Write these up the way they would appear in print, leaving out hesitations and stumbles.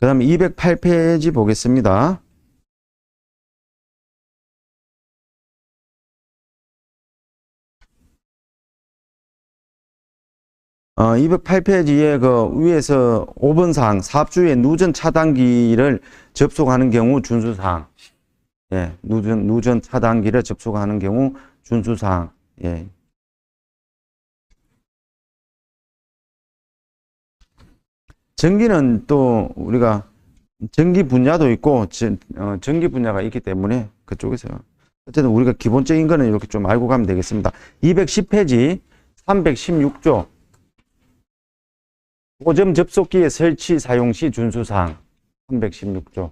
그 다음에 208페이지 보겠습니다. 208페이지에 그 위에서 5번 사항, 사업주의 누전 차단기를 접속하는 경우 준수사항. 예, 누전 차단기를 접속하는 경우 준수사항. 예. 전기는 또 우리가 전기 분야도 있고 전기 분야가 있기 때문에 그쪽에서 어쨌든 우리가 기본적인 거는 이렇게 좀 알고 가면 되겠습니다. 210페이지 316조 고점 접속기의 설치 사용 시 준수사항 316조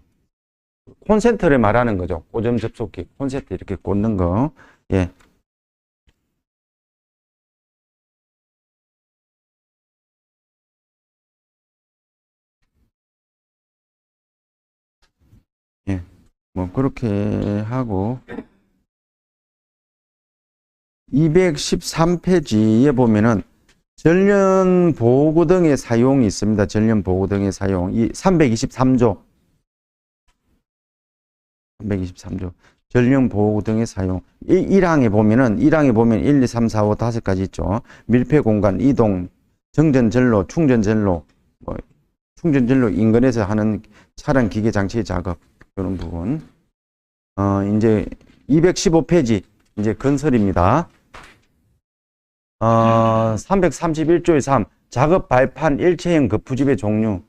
콘센트를 말하는 거죠. 고점 접속기 콘센트 이렇게 꽂는 거. 예. 예. 뭐 그렇게 하고 213페이지에 보면은 전련 보호구 등의 사용이 있습니다. 전련 보호구 등의 사용. 이 323조. 323조. 전련 보호구 등의 사용. 1항에 보면 1, 2, 3, 4, 5, 5가지 있죠. 밀폐 공간, 이동, 정전 전로, 충전 전로, 뭐 충전 전로 인근에서 하는 차량 기계 장치 작업 이런 부분. 이제 215페이지 이제 건설입니다. 331조의 3 작업 발판 일체형 거푸집의 종류.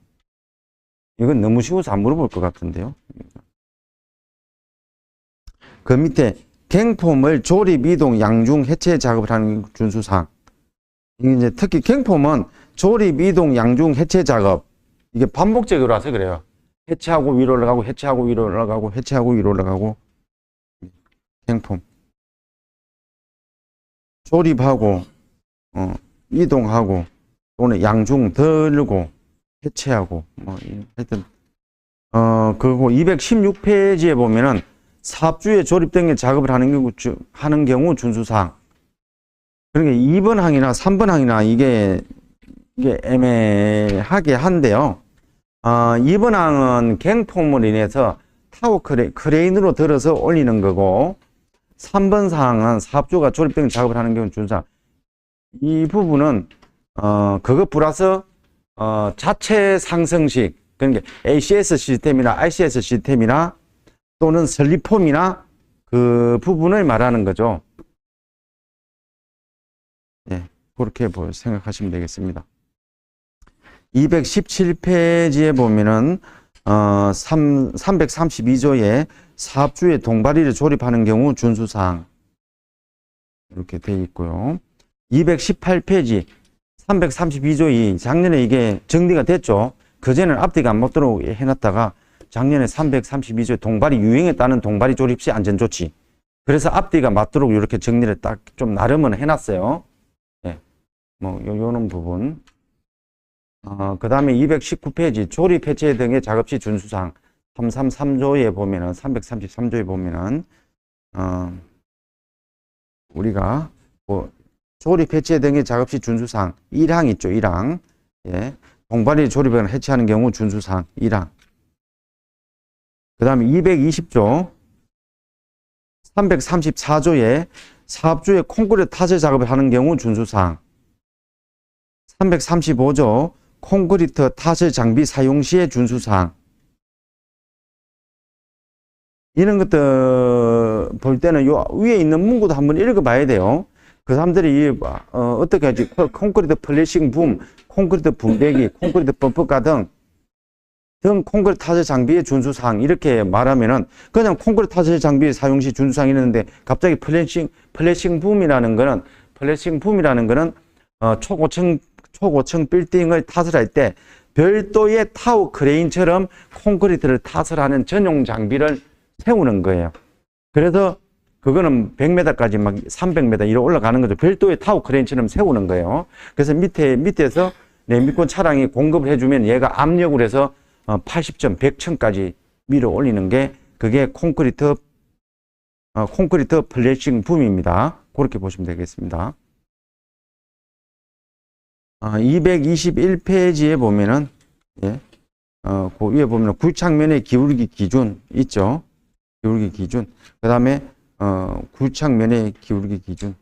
이건 너무 쉬워서 안 물어볼 것 같은데요. 그 밑에 갱폼을 조립, 이동, 양중, 해체 작업을 하는 준수사항. 이제 특히 갱폼은 조립, 이동, 양중, 해체 작업. 이게 반복적으로 와서 그래요. 해체하고 위로 올라가고, 해체하고 위로 올라가고, 해체하고 위로 올라가고. 갱폼. 조립하고, 이동하고, 또는 양중 들고, 해체하고, 뭐, 하여튼, 그리고 216페이지에 보면은 사업주의 조립 등의 작업을 하는 경우 준수사항. 그러니까 2번 항이나 3번 항이나 이게 애매하게 한데요. 2번 항은 갱폼으로 인해서 타워 크레인으로 들어서 올리는 거고, 3번 사항은 사업주가 조립 등 작업을 하는 경우 준수사항. 이 부분은 그것 플러스 자체 상승식, 그러니까 ACS 시스템이나 ICS 시스템이나 또는 슬리폼이나 그 부분을 말하는 거죠. 예, 그렇게 생각하시면 되겠습니다. 217페이지에 보면은 332조에 사업주의 동바리를 조립하는 경우 준수사항 이렇게 되어 있고요. 218페이지 332조이 작년에 이게 정리가 됐죠. 그전에는 앞뒤가 안 맞도록 해놨다가 작년에 332조 동바리 유행했다는 동바리 조립 시 안전조치. 그래서 앞뒤가 맞도록 이렇게 정리를 딱 좀 나름은 해놨어요. 예. 뭐, 요런 부분. 그 다음에 219페이지 조립 해체 등의 작업 시 준수사항. 333조에 보면은, 333조에 보면은, 우리가 뭐, 조립 해체 등의 작업 시 준수사항. 1항 있죠, 1항. 예. 동바리 조립을 해체하는 경우 준수사항. 1항. 그 다음에 220조, 334조에 사업주의 콘크리트 타설 작업을 하는 경우 준수사항. 335조, 콘크리트 타설 장비 사용 시의 준수사항. 이런 것들 볼 때는 요 위에 있는 문구도 한번 읽어봐야 돼요. 그 사람들이 어떻게 하지? 콘크리트 플래싱 붐, 콘크리트 붐배기, 콘크리트 범퍼가 등 콘크리트 타설 장비의 준수사항 이렇게 말하면은 그냥 콘크리트 타설 장비 사용 시 준수사항이 있는데 갑자기 플래싱 붐이라는 거는 초고층 빌딩을 타설할 때 별도의 타워 크레인처럼 콘크리트를 타설하는 전용 장비를 세우는 거예요. 그래서 그거는 100m까지 막 300m 이렇게 올라가는 거죠. 별도의 타워 크레인처럼 세우는 거예요. 그래서 밑에서 내미권 차량이 공급을 해주면 얘가 압력을 해서 80점, 100층까지 밀어 올리는 게 그게 콘크리트 플래싱 붐입니다. 그렇게 보시면 되겠습니다. 221페이지에 보면은 예, 그 위에 보면 굴착면의 기울기 기준 있죠. 기울기 기준. 그 다음에, 굴착면의 기울기 기준.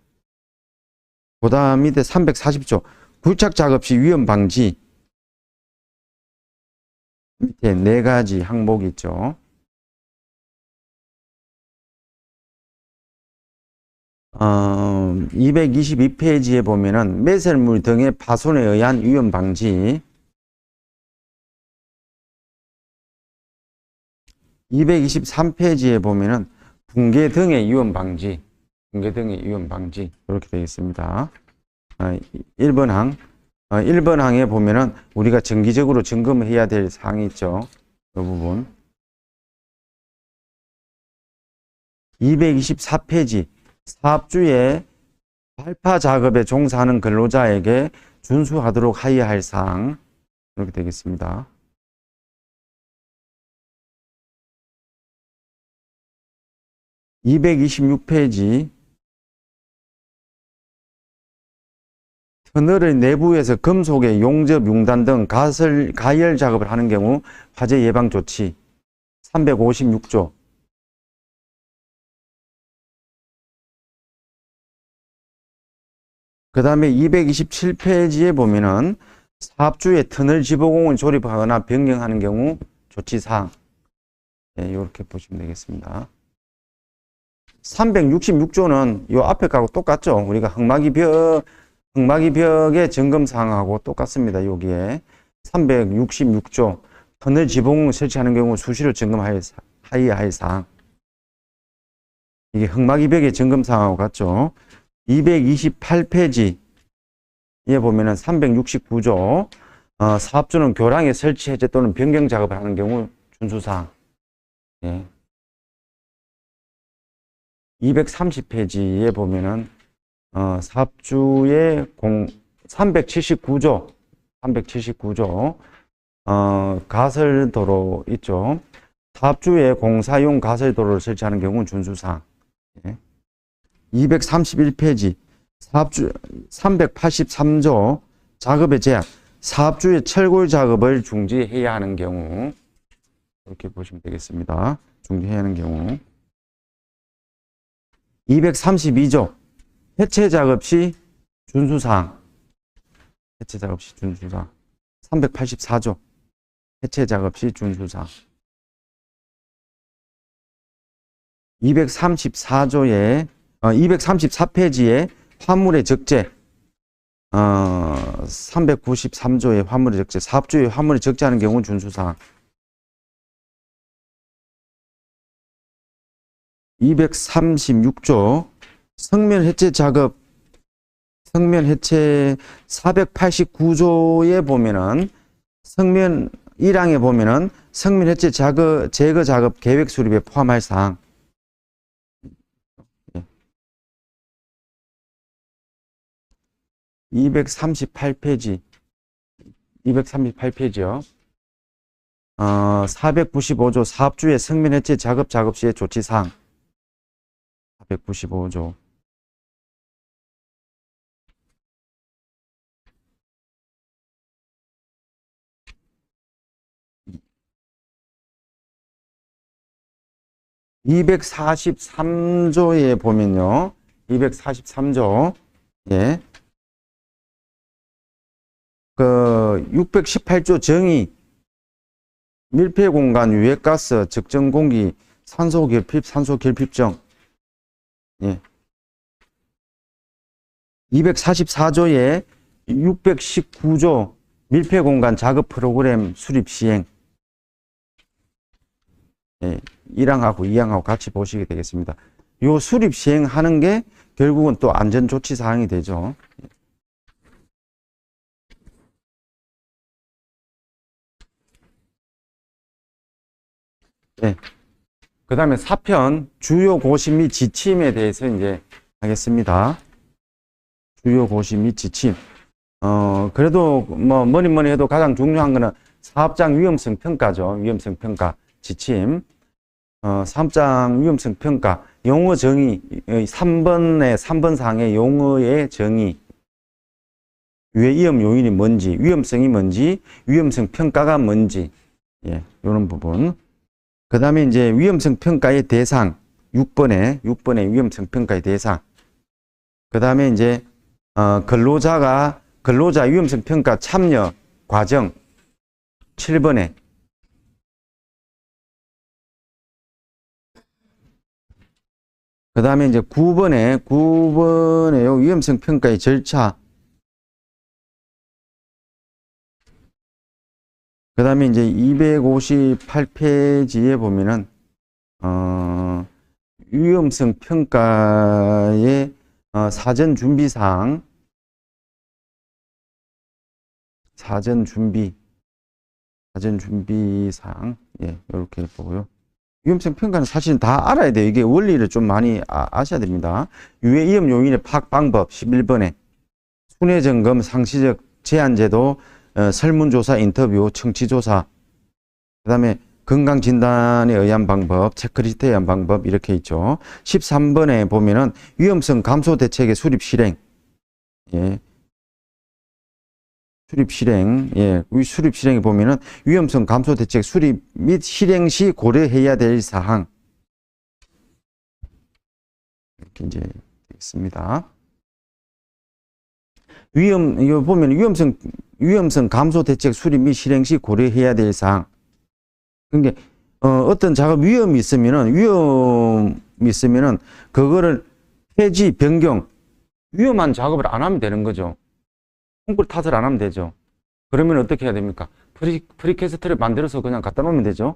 그 다음 밑에 340조. 굴착 작업 시 위험 방지. 밑에 4가지 항목이 있죠. 222페이지에 보면은 매설물 등의 파손에 의한 위험 방지. 223페이지에 보면은 붕괴 등의 위험 방지. 붕괴 등의 위험 방지. 이렇게 되어 있습니다. 1번 항. 1번 항에 보면은 우리가 정기적으로 점검해야 될 사항이 있죠. 이 부분. 224페이지. 사업주의 발파 작업에 종사하는 근로자에게 준수하도록 하여야 할 사항. 이렇게 되겠습니다. 226페이지. 터널의 내부에서 금속의 용접, 융단 등 가열 작업을 하는 경우 화재 예방 조치. 356조. 그 다음에 227페이지에 보면은 사업주의 터널 지보공을 조립하거나 변경하는 경우 조치사항. 네, 이렇게 보시면 되겠습니다. 366조는 이 앞에 거하고 똑같죠. 우리가 흙막이벽의 점검사항하고 똑같습니다. 여기에 366조 터널 지붕 설치하는 경우 수시로 점검하여야 할 사항. 이게 흙막이벽의 점검사항하고 같죠. 228페이지에 보면은 369조 사업주는 교량의 설치 해제 또는 변경 작업을 하는 경우 준수사항. 예. 230페이지에 보면은 사업주의 379조 가설도로 있죠. 사업주의 공사용 가설도로를 설치하는 경우는 준수사항. 예. 231페이지 사업주 383조 작업의 제한. 사업주의 철골 작업을 중지해야 하는 경우 이렇게 보시면 되겠습니다. 중지해야 하는 경우. 232조 해체 작업 시 준수사항. 해체 작업 시 준수사항. 384조 해체 작업 시 준수사항. 234조에 234페이지에 화물의 적재. 393조의 화물의 적재. 사업주의 화물의 적재하는 경우는 준수사항. 236조 성면 해체 작업. 성면 해체 489조에 보면은 성면 1항에 보면은 성면 해체 제거 작업 계획 수립에 포함할 사항. 238페이지요. 495조 사업주의 성면 해체 작업 시의 조치사항. 495조. 243조에 보면요. 243조. 예. 618조 정의 밀폐 공간 유해가스 적정 공기 산소 결핍정. 예. 244조에 619조 밀폐 공간 작업 프로그램 수립 시행. 예. 1항하고 2항하고 같이 보시게 되겠습니다. 요 수립 시행하는 게 결국은 또 안전조치 사항이 되죠. 네. 그 다음에 4편 주요 고시 및 지침에 대해서 이제 하겠습니다. 주요 고시 및 지침. 그래도 뭐니 해도 가장 중요한 거는 사업장 위험성 평가죠. 위험성 평가 지침. 사업장 위험성 평가 용어 정의 3번 사항의 용어의 정의. 위험 요인이 뭔지, 위험성이 뭔지, 위험성 평가가 뭔지. 예, 요런 부분. 그 다음에 이제 위험성 평가의 대상, 6번에 위험성 평가의 대상. 그 다음에 이제, 근로자 위험성 평가 참여 과정, 7번에. 그 다음에 이제 9번에 요 위험성 평가의 절차. 그 다음에 이제 258페이지에 보면은, 위험성 평가의 사전 준비사항, 사전 준비사항, 예, 이렇게 보고요. 위험성 평가는 사실은 다 알아야 돼요. 이게 원리를 좀 많이 아셔야 됩니다. 유해 위험 요인의 파악 방법, 11번에. 순회 점검, 상시적 제한제도, 설문조사, 인터뷰, 청취조사, 그 다음에 건강진단에 의한 방법, 체크리스트에 의한 방법, 이렇게 있죠. 13번에 보면은 위험성 감소 대책의 수립 실행, 예. 수립 실행에 보면은 위험성 감소 대책 수립 및 실행 시 고려해야 될 사항. 이렇게 이제 있습니다. 이거 보면 위험성 감소 대책 수립 및 실행 시 고려해야 될 사항. 그러니까 어떤 작업 위험이 있으면은 그거를 폐지 변경, 위험한 작업을 안 하면 되는 거죠. 콩쿨 탓을 안 하면 되죠. 그러면 어떻게 해야 됩니까? 프리캐스트를 만들어서 그냥 갖다 놓으면 되죠.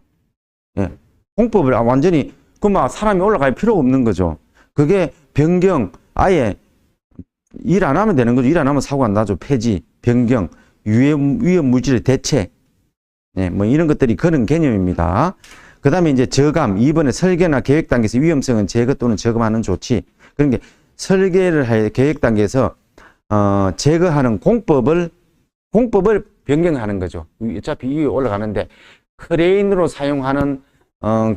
예. 공법을 완전히 막 사람이 올라갈 필요가 없는 거죠. 그게 변경, 아예 일 안 하면 되는 거죠. 일 안 하면 사고 안 나죠. 폐지, 변경, 위험 물질의 대체, 예, 뭐 이런 것들이 그런 개념입니다. 그 다음에 이제 저감, 2번에 설계나 계획 단계에서 위험성은 제거 또는 저감하는 조치. 그러니까 설계를 할 계획 단계에서 제거하는 공법을 변경하는 거죠. 어차피 위에 올라가는데 크레인으로 사용하는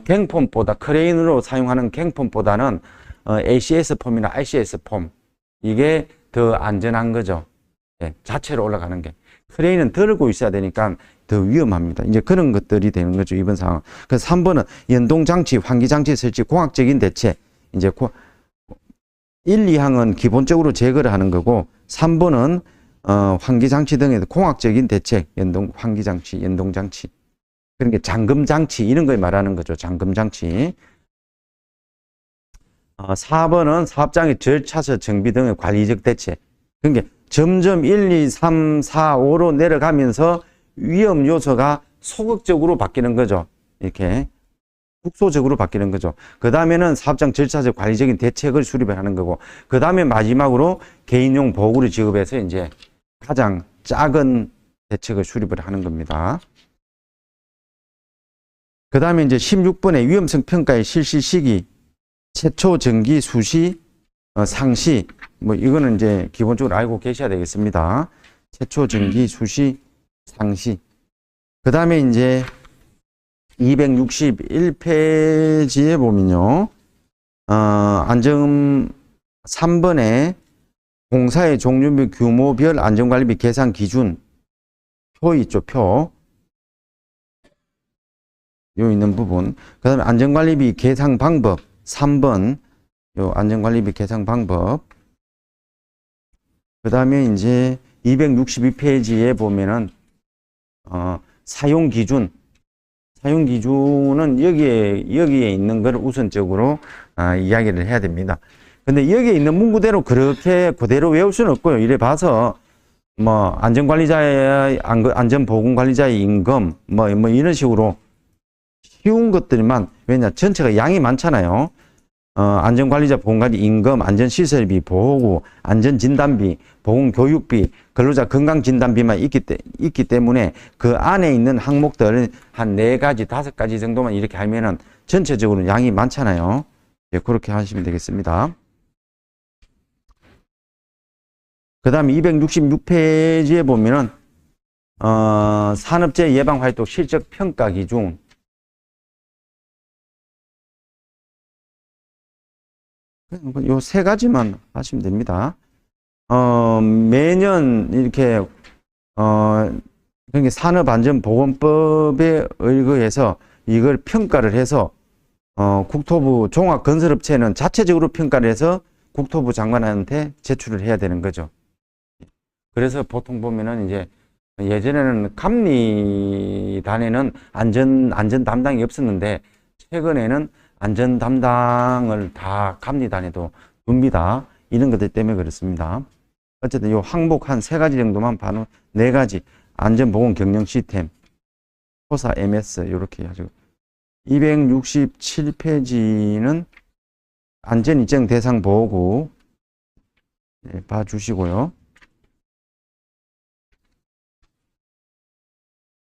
갱폼보다는 ACS 폼이나 ICS 폼, 이게 더 안전한 거죠. 예, 자체로 올라가는 게. 크레인은 들고 있어야 되니까 더 위험합니다. 이제 그런 것들이 되는 거죠, 이번 상황. 그래서 3번은 연동장치, 환기장치 설치, 공학적인 대체. 이제 1, 2항은 기본적으로 제거를 하는 거고, 3번은 환기장치 등의 공학적인 대책, 환기장치, 연동장치. 그러니까 잠금장치, 이런 걸 말하는 거죠. 잠금장치. 4번은 사업장의 절차서 정비 등의 관리적 대책. 그러니까 점점 1, 2, 3, 4, 5로 내려가면서 위험 요소가 소극적으로 바뀌는 거죠. 이렇게 국소적으로 바뀌는 거죠. 그 다음에는 사업장 절차적 관리적인 대책을 수립을 하는 거고, 그 다음에 마지막으로 개인용 보호구를 지급해서 이제 가장 작은 대책을 수립을 하는 겁니다. 그 다음에 이제 16번의 위험성 평가의 실시 시기, 최초 정기 수시, 상시, 뭐 이거는 이제 기본적으로 알고 계셔야 되겠습니다. 최초 정기 수시, 상시. 그 다음에 이제 261페이지에 보면요, 안전 3번에 공사의 종류 및 규모별 안전관리비 계산 기준 표 있죠, 표. 요 있는 부분. 그 다음에 안전관리비 계산 방법 3번, 요 안전관리비 계산 방법. 그 다음에 이제 262페이지에 보면은 사용 기준은 여기에 있는 걸 우선적으로 이야기를 해야 됩니다. 근데 여기에 있는 문구대로 그렇게 그대로 외울 수는 없고요. 이래 봐서 뭐 안전관리자의 안전보건관리자의 임금 뭐 이런 식으로 쉬운 것들만, 왜냐 전체가 양이 많잖아요. 안전관리자 보건관리 임금, 안전시설비, 보호구, 안전진단비, 보건교육비, 근로자 건강진단비만 있기 때문에 그 안에 있는 항목들 한 4가지, 5가지 정도만 이렇게 하면은 전체적으로 양이 많잖아요. 예, 그렇게 하시면 되겠습니다. 그 다음에 266페이지에 보면은, 산업재해 예방활동 실적 평가 기준. 요 3가지만 하시면 됩니다. 매년 이렇게 그러니까 산업안전보건법에 의거해서 이걸 평가를 해서 국토부 종합건설업체는 자체적으로 평가를 해서 국토부 장관한테 제출을 해야 되는 거죠. 그래서 보통 보면은 이제 예전에는 감리단에는 안전 담당이 없었는데 최근에는 안전 담당을 다 감리단에도 둡니다. 이런 것들 때문에 그렇습니다. 어쨌든 요 항목 한 3가지 정도만 봐놓은 4가지 안전보건 경영 시스템 호사 MS 이렇게 해가지고 267페이지는 안전인증 대상 보고 봐주시고요.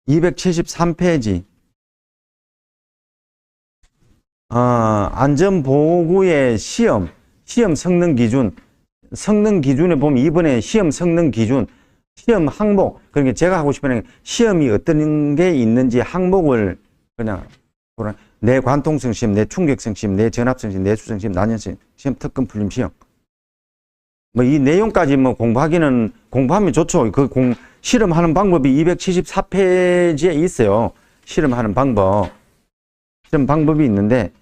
273페이지 안전보호구의 시험 성능 기준에 보면 이번에 시험 성능 기준 시험 항목, 그러니까 제가 하고 싶은 시험이 어떤 게 있는지 항목을 그냥 내 관통성 시험, 내 충격성 시험, 내 전압성 시험, 내수성 시험, 난연성 시험, 특근 풀림 시험. 뭐 이 내용까지 뭐 공부하면 좋죠. 실험하는 방법이 274페이지에 있어요. 실험 방법이 있는데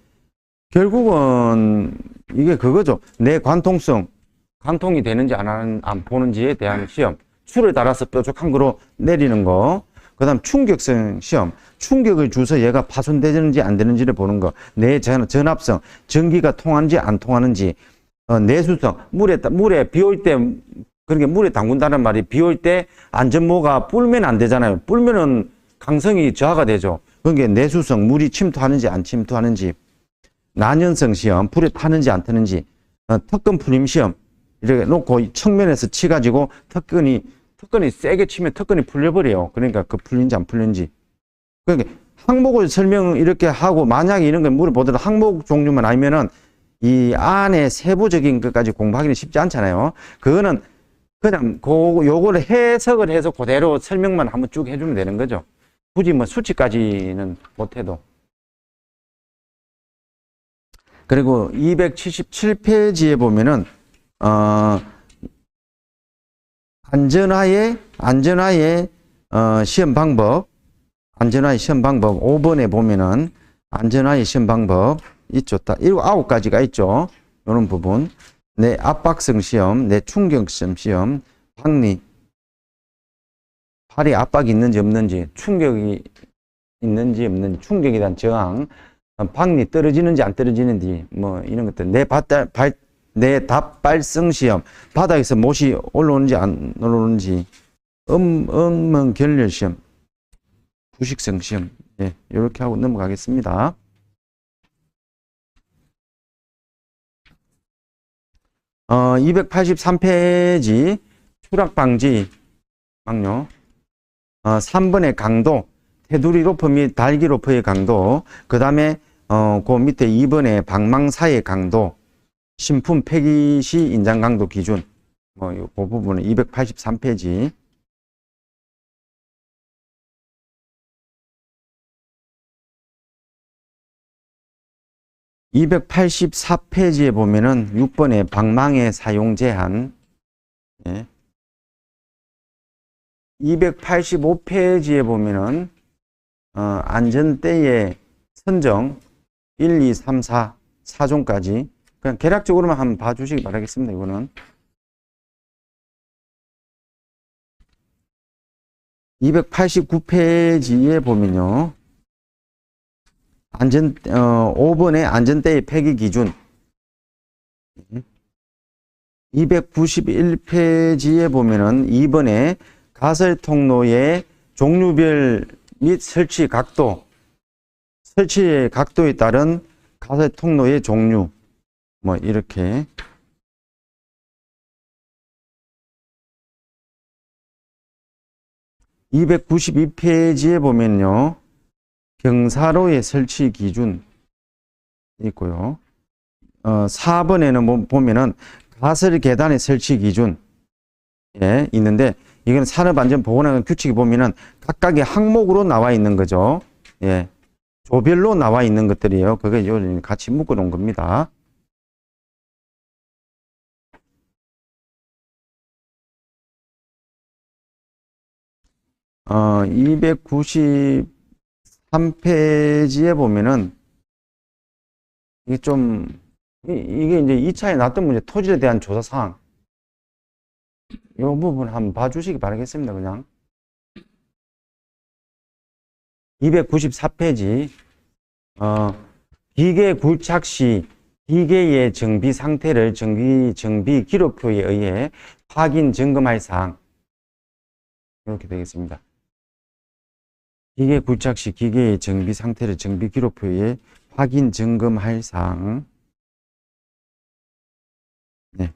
결국은 이게 그거죠. 내 관통이 되는지 안 보는지에 대한 시험. 줄을 따라서 뾰족한 거로 내리는 거. 그 다음 충격성 시험. 충격을 줘서 얘가 파손되는지 안 되는지를 보는 거. 내 전압성. 전기가 통하는지 안 통하는지. 내수성. 물에 비 올 때, 그러니까 물에 담근다는 말이 비 올 때 안전모가 불면 안 되잖아요. 불면은 강성이 저하가 되죠. 그러니까 내수성. 물이 침투하는지 안 침투하는지. 난연성 시험. 불에 타는지 안 타는지. 특근 풀림 시험. 이렇게 놓고 측면에서 치가지고 특근이 세게 치면 특근이 풀려버려요. 그러니까 그 풀린지 안 풀린지. 그러니까 항목을 설명 이렇게 하고 만약에 이런 걸 물어보더라도 항목 종류만 알면은 이 안에 세부적인 것까지 공부하기는 쉽지 않잖아요. 그거는 그냥 요거를 해석을 해서 그대로 설명만 한번 쭉 해주면 되는 거죠. 굳이 뭐 수치까지는 못해도. 그리고 277페이지에 보면은 안전하에 시험 방법 5번에 보면은 안전하에 시험 방법 있죠. 9가지가 있죠. 이런 부분. 내 압박성 시험, 내 충격성 시험, 박리. 팔이 압박이 있는지 없는지, 충격이 있는지 없는지, 충격에 대한 저항, 박리 떨어지는지 안 떨어지는지, 뭐 이런 것들. 내 답발성 시험, 바닥에서 못이 올라오는지 안 올라오는지, 음문 결렬 시험, 부식성 시험, 이렇게 하고 넘어가겠습니다. 283페이지 추락 방지 막료. 3번의 강도, 테두리 로프 및 달기 로프의 강도, 그 다음에 그 밑에 2번의 방망사의 강도, 신품 폐기 시 인장 강도 기준, 그 부분은 283페이지. (284페이지에) 보면은 6번의 방망의 사용 제한. 285페이지에 보면은 안전대의 선정 1, 2, 3, 4 4종까지 그냥 개략적으로만 한번 봐주시기 바라겠습니다. 이거는 289페이지에 보면요, 5번의 안전대의 폐기 기준. 291페이지에 보면은 2번에 가설 통로의 종류별 및 설치의 각도에 따른 가설 통로의 종류, 뭐 이렇게. (292페이지에) 보면요, 경사로의 설치 기준 있고요. 4번에는 보면은 가설 계단의 설치 기준 있는데, 이건 산업안전보건학원 규칙에 보면은 각각의 항목으로 나와 있는 거죠. 조별로 나와 있는 것들이에요. 그게 같이 묶어 놓은 겁니다. 293페이지에 보면은, 이게 좀, 이게 이제 2차에 나왔던 문제, 토질에 대한 조사사항. 이 부분 한번 봐주시기 바라겠습니다, 그냥. 294페이지, 기계 굴착 시 기계의 정비 상태를 정비 기록표에 의해 확인 점검할 사항. 이렇게 되겠습니다. 기계 굴착 시 기계의 정비 상태를 정비 기록표에 확인 점검할 사항. 네.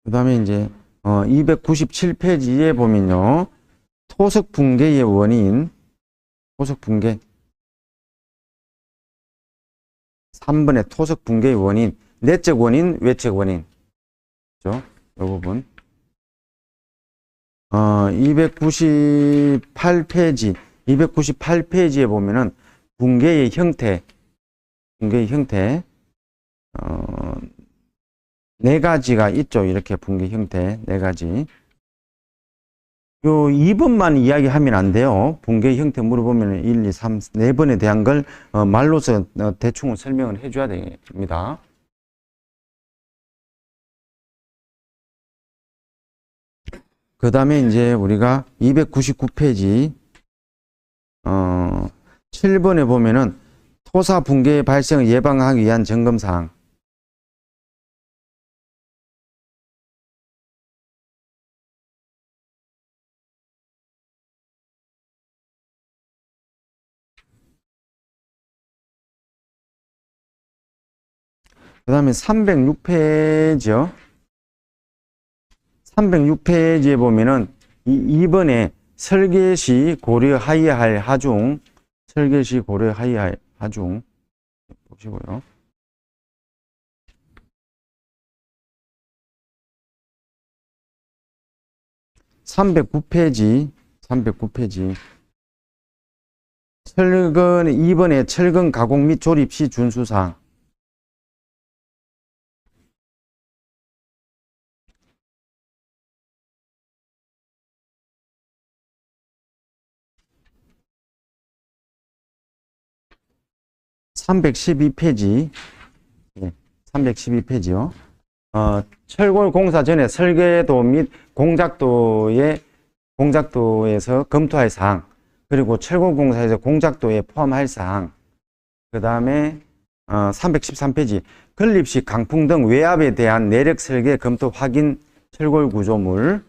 그 다음에 이제 297페이지에 보면요. 토석 붕괴의 원인, 토석 붕괴. 3번의 토석 붕괴의 원인, 내적 원인, 외적 원인. 그죠? 이 부분. 298페이지에 보면은 붕괴의 형태, 네 가지가 있죠. 이렇게 붕괴 형태, 네 가지. 요 2번만 이야기하면 안 돼요. 붕괴 형태 물어보면 1, 2, 3, 4번에 대한 걸 말로서 대충 설명을 해줘야 됩니다. 그 다음에 이제 우리가 299페이지 7번에 보면은 토사 붕괴 발생을 예방하기 위한 점검사항. 그 다음에 306페이지요. 306페이지에 보면은 2번에 설계 시 고려하여야 할 하중, 설계 시 고려하여야 할 하중 보시고요. 309페이지 철근 2번에 철근 가공 및 조립 시 준수사항. (312페이지) 예, 312페이지요. 철골 공사 전에 설계도 및 공작도에서 검토할 사항, 그리고 철골 공사에서 공작도에 포함할 사항. 그 다음에 313페이지 건립 시 강풍 등 외압에 대한 내력 설계 검토 확인 철골 구조물.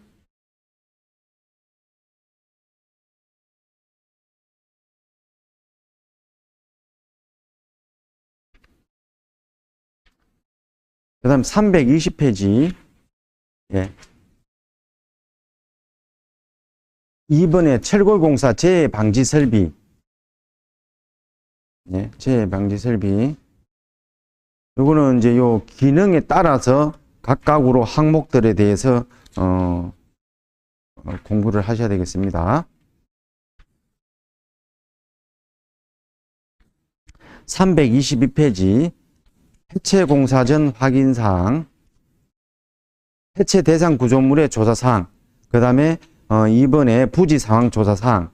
그 다음 320페이지 예. 2번에 철골공사 재해 방지 설비. 예, 재해 방지 설비. 요거는 이제 요 기능에 따라서 각각으로 항목들에 대해서 공부를 하셔야 되겠습니다. 322페이지 해체 공사 전 확인사항, 해체 대상 구조물의 조사사항, 그 다음에 2번에 부지 상황 조사사항.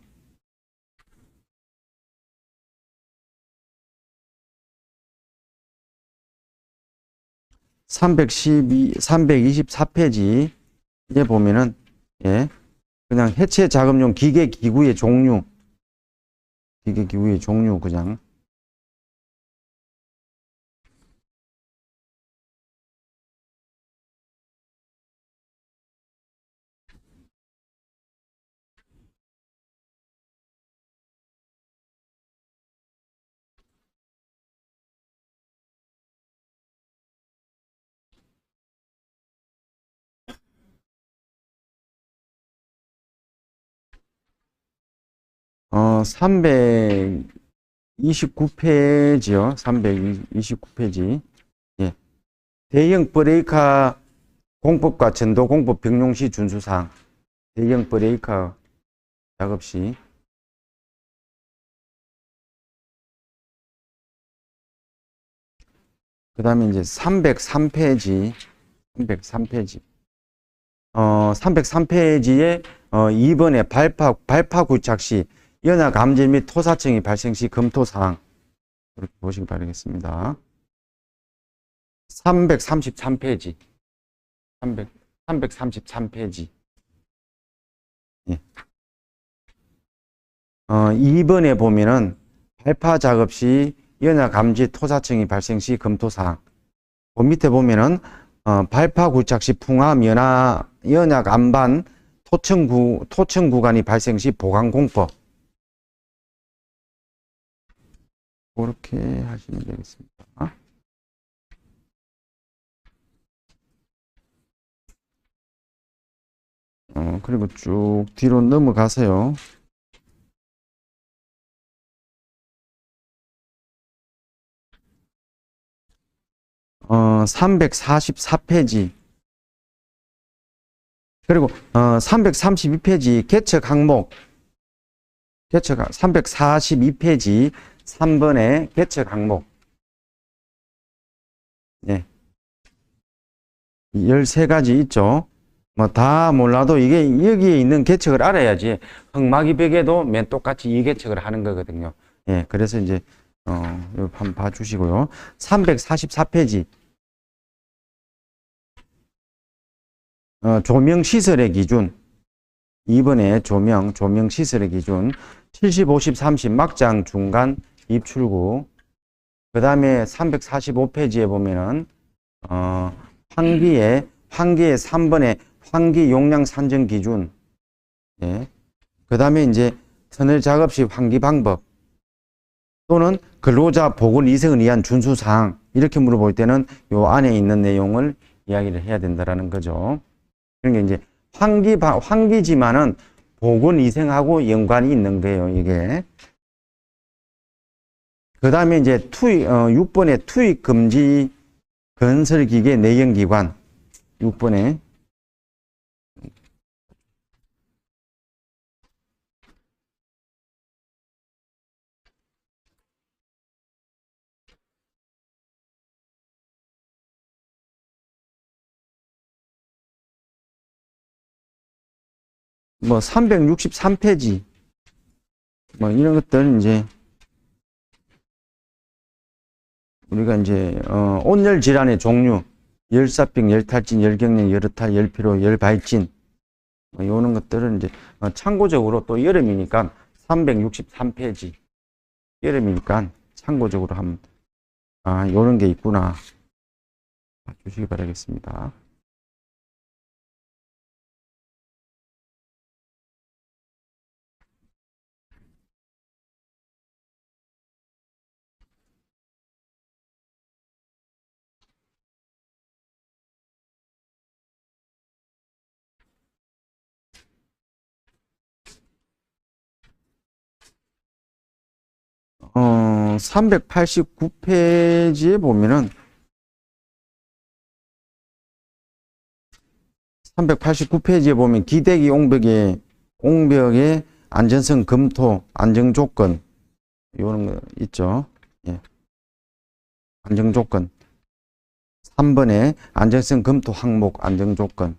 (312) 324페이지에 보면은 예, 그냥 해체 작업용 기계 기구의 종류, 그냥. 어, 329페이지요. 329페이지. 예. 대형 브레이커 공법과 전도 공법 병용 시 준수사항. 대형 브레이커 작업 시. 그 다음에 이제 303페이지. 303페이지에 2번에 발파 구착 시 연화 감질 및 토사증이 발생 시 검토 사항 이렇게 보시기 바라겠습니다. 333페이지. 333페이지. 예. 2번에 보면은 발파 작업 시 연화 감지 토사증이 발생 시 검토 사항. 그 밑에 보면은 발파 굴착 시 풍암 연약 안반 토층 구간이 발생 시 보강 공법. 그렇게 하시면 되겠습니다. 그리고 쭉 뒤로 넘어가세요. 344페이지. 그리고 332페이지 개척 항목. 342페이지 3번의 개척 항목. 예. 13가지 있죠. 뭐 다 몰라도 이게 여기에 있는 개척을 알아야지 흑마기 벽에도 맨 똑같이 이 개척을 하는 거거든요. 예. 그래서 이제 한번 봐 주시고요. 344페이지. 조명 시설의 기준. 2번에 조명 시설의 기준. 70, 50, 30 막장 중간 입출구. 그 다음에 345페이지에 보면은 환기에 3번에 환기 용량 산정 기준. 예. 그 다음에 이제 터널 작업 시 환기 방법 또는 근로자 보건 위생을 위한 준수 사항 이렇게 물어볼 때는 요 안에 있는 내용을 이야기를 해야 된다라는 거죠. 그러니까 이제 환기지만은 보건 위생하고 연관이 있는 거예요, 이게. 그 다음에 이제 6번에 투입 금지 건설기계 내연기관 6번에 뭐 363페이지 뭐 이런 것들 이제 우리가 이제 온열 질환의 종류 열사병, 열탈진, 열경련, 열허탈, 열피로, 열발진 뭐 이런 것들은 이제 참고적으로 또 여름이니까 363페이지 여름이니까 참고적으로 한번 이런 게 있구나 봐주시기 바라겠습니다. 어, 389페이지에 보면은 389페이지에 보면 기대기 옹벽의 안전성 검토 안정 조건 이런 거 있죠. 예. 안정 조건 3번에 안정성 검토 항목 안정 조건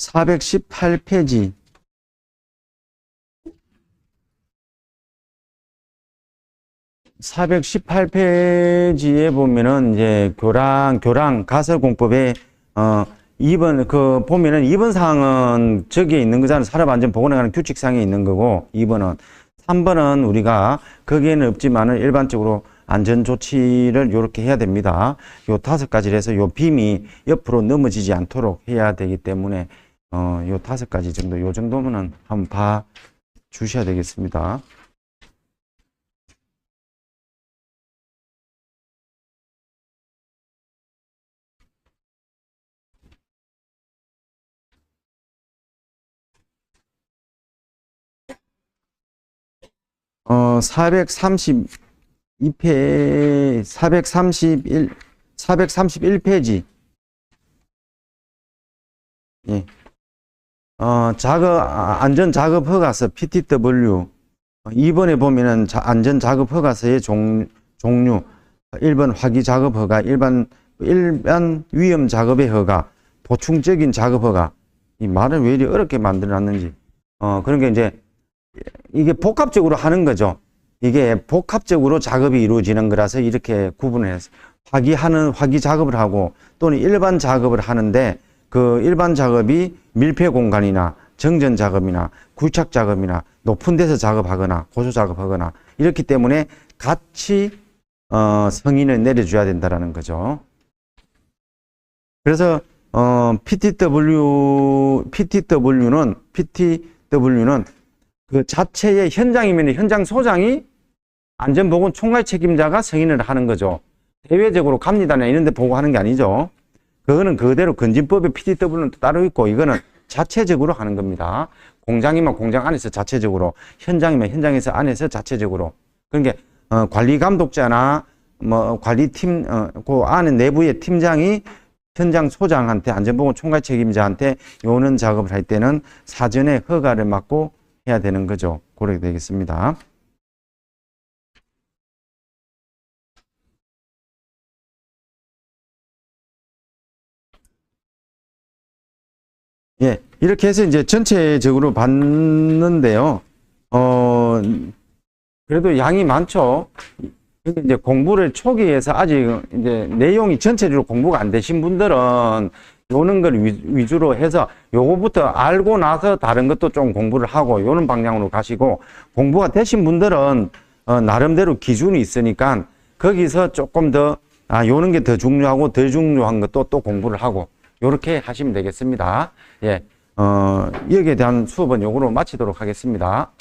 418페이지 418페이지에 보면은 이제 교랑 가설공법에 2번 보면은 2번 사항은 저기에 있는 거잖아요. 산업안전보건에 관한 규칙상에 있는 거고 2번은 3번은 우리가 거기에는 없지만은 일반적으로 안전조치를 이렇게 해야 됩니다. 요 5가지를 해서 요 빔이 옆으로 넘어지지 않도록 해야 되기 때문에 요 5가지 정도 요 정도면은 한번 봐 주셔야 되겠습니다. 431페이지. 예. 안전작업 허가서 PTW. 2번에 보면은 안전작업 허가서의 종류. 1번 화기작업 허가, 일반 위험작업의 허가, 보충적인 작업 허가. 이 말을 왜 이리 어렵게 만들어놨는지. 그러니까 이제, 이게 복합적으로 하는 거죠. 이게 복합적으로 작업이 이루어지는 거라서 이렇게 구분을 해서 화기 작업을 하고 또는 일반 작업을 하는데 그 일반 작업이 밀폐 공간이나 정전 작업이나 구착 작업이나 높은 데서 작업하거나 고소 작업하거나 이렇기 때문에 같이 승인을 내려줘야 된다라는 거죠. 그래서 PTW는 그 자체의 현장이면 현장 소장이 안전보건 총괄 책임자가 승인을 하는 거죠. 대외적으로 갑니다나 이런 데 보고 하는 게 아니죠. 그거는 그대로 건진법의 PTW는 따로 있고 이거는 자체적으로 하는 겁니다. 공장이면 공장 안에서 자체적으로, 현장이면 현장에서 안에서 자체적으로. 그러니까 관리 감독자나 뭐 관리팀 그 안에 내부의 팀장이 현장 소장한테 안전보건 총괄 책임자한테 요는 작업을 할 때는 사전에 허가를 받고 해야 되는 거죠. 그렇게 되겠습니다. 예, 이렇게 해서 이제 전체적으로 봤는데요. 그래도 양이 많죠. 이제 공부를 초기에서 아직 이제 내용이 전체적으로 공부가 안 되신 분들은 요는 걸 위주로 해서 요거부터 알고 나서 다른 것도 좀 공부를 하고 요는 방향으로 가시고, 공부가 되신 분들은 나름대로 기준이 있으니까 거기서 조금 더 요는 게 더 중요하고 덜 중요한 것도 또 공부를 하고 요렇게 하시면 되겠습니다. 예, 여기에 대한 수업은 요거로 마치도록 하겠습니다.